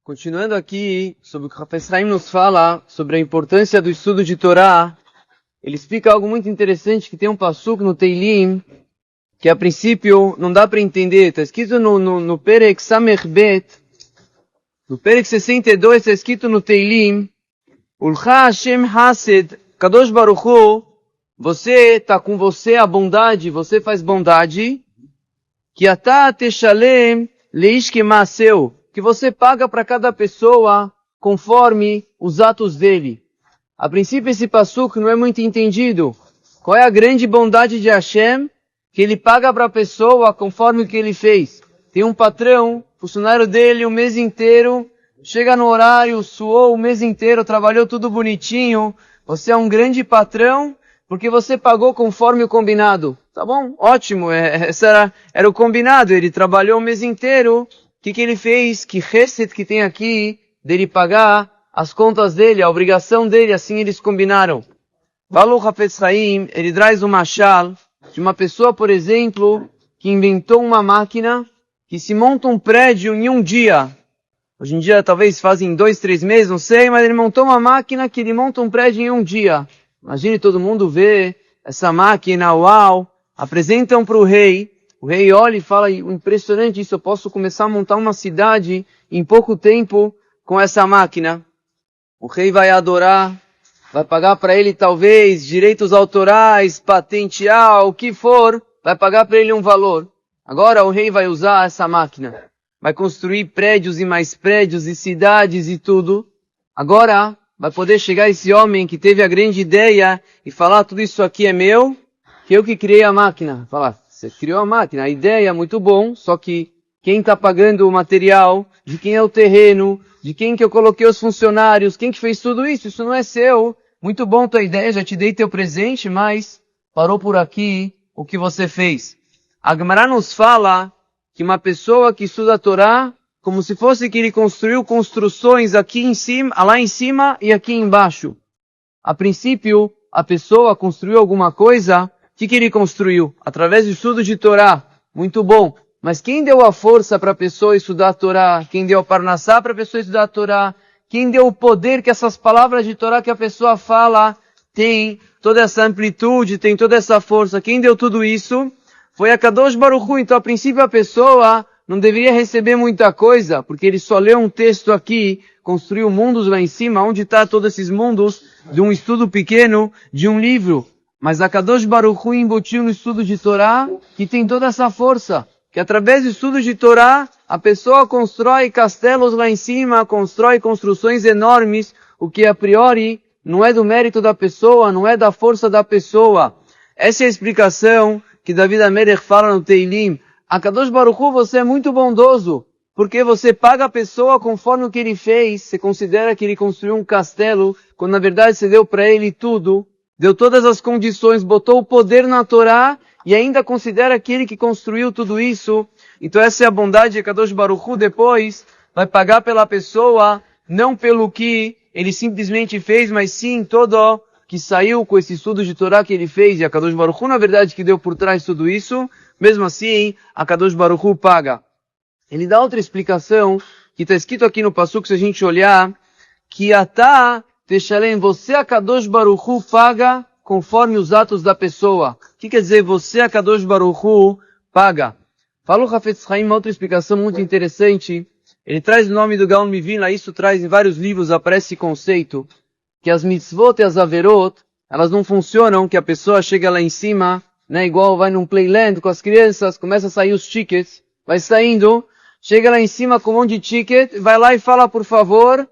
Continuando aqui sobre o que o Hafez Haim nos fala sobre a importância do estudo de Torá, ele explica algo muito interessante, que tem um passuco no Teilim, que a princípio não dá para entender. Está escrito no Perek Samech Bet, no Perek 62, está escrito no Teilim, Ulcha Hashem Hased, Kadosh Baruch Hu, você está com você a bondade, você faz bondade, que atá teshalem leish kemaseu, que você paga para cada pessoa conforme os atos dele. A princípio esse passuco não é muito entendido. Qual é a grande bondade de Hashem? Que ele paga para a pessoa conforme o que ele fez. Tem um patrão, funcionário dele o mês inteiro, chega no horário, suou o mês inteiro, trabalhou tudo bonitinho. Você é um grande patrão porque você pagou conforme o combinado. Tá bom? Ótimo, esse era o combinado. Ele trabalhou o mês inteiro. O que ele fez? Que Chesed que tem aqui, dele pagar as contas dele, a obrigação dele, assim eles combinaram. Baruch Hafez Haim, ele traz um mashal de uma pessoa, por exemplo, que inventou uma máquina que se monta um prédio em um dia. Hoje em dia talvez fazem 2, 3 meses, não sei, mas ele montou uma máquina que ele monta um prédio em um dia. Imagine todo mundo ver essa máquina, uau, apresentam para o rei. O rei olha e fala, impressionante isso, eu posso começar a montar uma cidade em pouco tempo com essa máquina. O rei vai adorar, vai pagar para ele talvez direitos autorais, patentear, o que for, vai pagar para ele um valor. Agora o rei vai usar essa máquina, vai construir prédios e mais prédios e cidades e tudo. Agora vai poder chegar esse homem que teve a grande ideia e falar, tudo isso aqui é meu, que eu que criei a máquina. Falar, você criou a máquina, a ideia é muito bom, só que quem está pagando o material, de quem é o terreno, de quem que eu coloquei os funcionários, quem que fez tudo isso não é seu. Muito bom tua ideia, já te dei teu presente, mas parou por aqui o que você fez. A Gemara nos fala que uma pessoa que estuda a Torá, como se fosse que ele construiu construções aqui em cima, lá em cima e aqui embaixo. A princípio, a pessoa construiu alguma coisa. O que ele construiu? Através do estudo de Torá. Muito bom. Mas quem deu a força para a pessoa estudar a Torá? Quem deu a parnassá para a pessoa estudar a Torá? Quem deu o poder que essas palavras de Torá que a pessoa fala tem toda essa amplitude, tem toda essa força? Quem deu tudo isso? Foi a Kadosh Baruch Hu. Então, a princípio, a pessoa não deveria receber muita coisa, porque ele só leu um texto aqui, construiu mundos lá em cima. Onde está todos esses mundos? De um estudo pequeno, de um livro. Mas a Kadosh Baruch Hu embutiu no estudo de Torá, que tem toda essa força. Que através do estudo de Torá, a pessoa constrói castelos lá em cima, constrói construções enormes, o que a priori não é do mérito da pessoa, não é da força da pessoa. Essa é a explicação que David HaMelech fala no Teilim. A Kadosh Baruch Hu, você é muito bondoso, porque você paga a pessoa conforme o que ele fez. Você considera que ele construiu um castelo, quando na verdade você deu para ele tudo. Deu todas as condições, botou o poder na Torá e ainda considera aquele que construiu tudo isso. Então essa é a bondade de Kadosh Baruch Hu. Depois vai pagar pela pessoa, não pelo que ele simplesmente fez, mas sim todo que saiu com esse estudo de Torá que ele fez. E a Kadosh Baruch Hu, na verdade, que deu por trás de tudo isso. Mesmo assim, a Kadosh Baruch Hu paga. Ele dá outra explicação, que está escrito aqui no passuco, se a gente olhar, que atá Teshalem, você a Kadosh Baruch Hu paga conforme os atos da pessoa. O que quer dizer você a Kadosh Baruch Hu paga? Falou Hafez Haim, uma outra explicação muito interessante. Ele traz o nome do Gaon Mivina, isso traz em vários livros, aparece esse conceito, que as mitzvot e as averot, elas não funcionam, que a pessoa chega lá em cima, né, igual vai num playland com as crianças, começa a sair os tickets, vai saindo, chega lá em cima com um monte de ticket, vai lá e fala, por favor,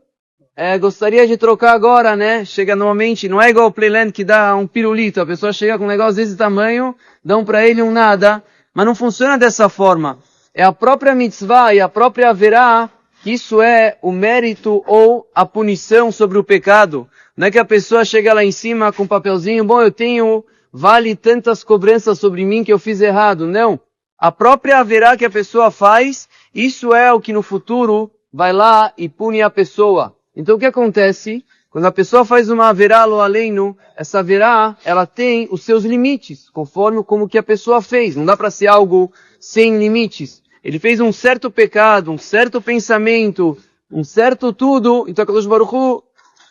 gostaria de trocar agora, né? Chega normalmente, não é igual o Playland que dá um pirulito, a pessoa chega com um negócio desse tamanho, dão para ele um nada, mas não funciona dessa forma. É a própria mitzvah e a própria haverá, que isso é o mérito ou a punição sobre o pecado. Não é que a pessoa chega lá em cima com um papelzinho, bom, eu tenho, vale tantas cobranças sobre mim que eu fiz errado. Não. A própria haverá que a pessoa faz, isso é o que no futuro vai lá e pune a pessoa. Então o que acontece? Quando a pessoa faz uma haverá lo aleinu, essa haverá, ela tem os seus limites, conforme como que a pessoa fez. Não dá para ser algo sem limites. Ele fez um certo pecado, um certo pensamento, um certo tudo, então Kadosh Baruch Hu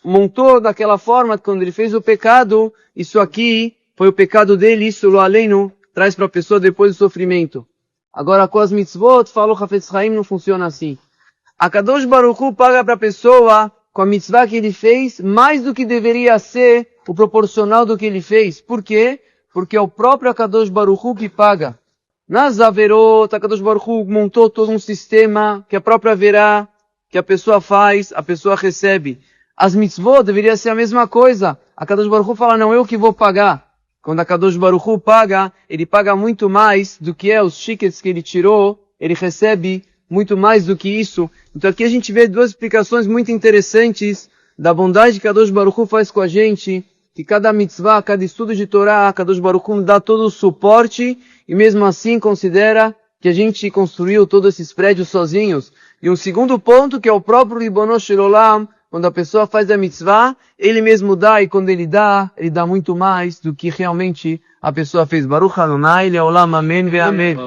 montou daquela forma que quando ele fez o pecado, isso aqui foi o pecado dele, isso lo aleinu traz para a pessoa depois do sofrimento. Agora com as mitzvot, falou Hafetz Haim, não funciona assim. A Kadosh Baruch Hu paga para a pessoa com a mitzvah que ele fez, mais do que deveria ser o proporcional do que ele fez. Por quê? Porque é o próprio Kadosh Baruch Hu que paga. Nas Averot, a Kadosh Baruch Hu montou todo um sistema que a própria Averá, que a pessoa faz, a pessoa recebe. As mitzvot deveria ser a mesma coisa. A Kadosh Baruch Hu fala, não, eu que vou pagar. Quando a Kadosh Baruch Hu paga, ele paga muito mais do que os tickets que ele tirou, ele recebe muito mais do que isso. Então aqui a gente vê duas explicações muito interessantes da bondade que Kadosh Baruch Hu faz com a gente, que cada mitzvah, cada estudo de Torá, Kadosh Baruch Hu dá todo o suporte e mesmo assim considera que a gente construiu todos esses prédios sozinhos. E um segundo ponto, que é o próprio Ribono Shel Olam, quando a pessoa faz a mitzvah, ele mesmo dá, e quando ele dá muito mais do que realmente a pessoa fez. Baruch Adonai Leolam, amém ve amém.